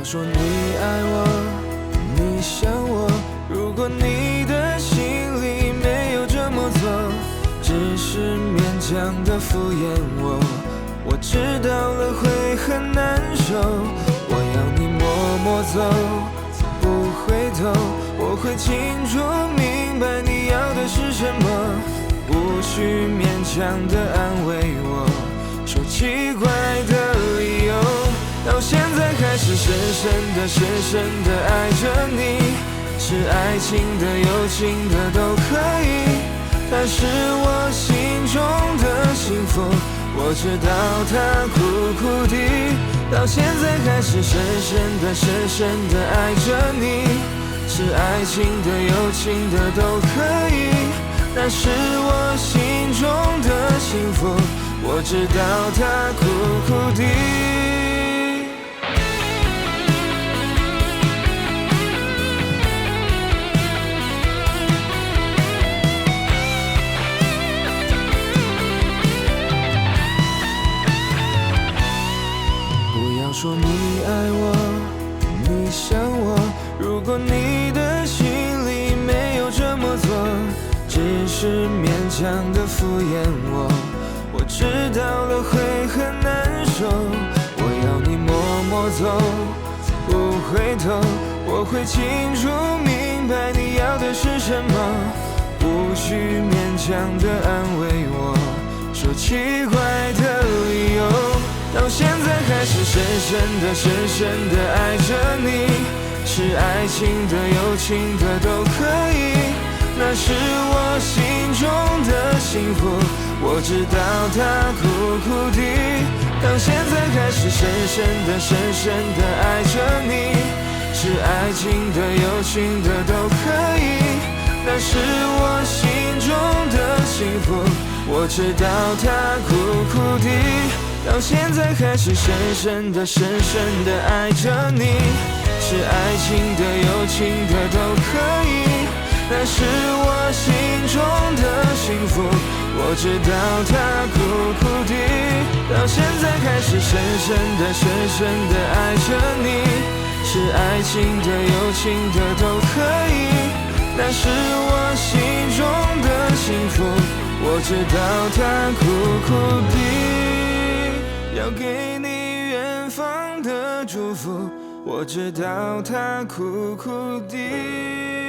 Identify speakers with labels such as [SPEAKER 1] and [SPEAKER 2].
[SPEAKER 1] 要说你爱我，你想我，如果你的心里没有这么做，只是勉强的敷衍我，我知道了会很难受。我要你默默走，不回头，我会清楚明白你要的是什么，无需勉强的安慰我，说奇怪的理由。到现在还是深深的爱着你，是爱情的有情的都可以，它是我心中的幸福，我知道它苦苦的。到现在还是深深的爱着你，是爱情的有情的都可以，那是我心中的幸福，我知道它苦苦的。说你爱我，你想我，如果你的心里没有这么做，只是勉强的敷衍我，我知道了会很难受。我要你默默走，不回头，我会清楚明白你要的是什么，无需勉强的安慰我，说奇怪的理由。到现在还是深深的爱着你，是爱情的有情的都可以，那是我心中的幸福，我知道它苦苦的。到现在还是深深的爱着你，是爱情的有情的都可以，那是我心中的幸福，我知道它苦苦的。到现在还是深深的爱着你，是爱情的有情的都可以，那是我心中的幸福，我知道它苦苦的。到现在还是深深的爱着你，是爱情的有情的都可以，那是我心中的幸福，我知道它苦苦的。要给你远方的祝福，我知道它苦苦的。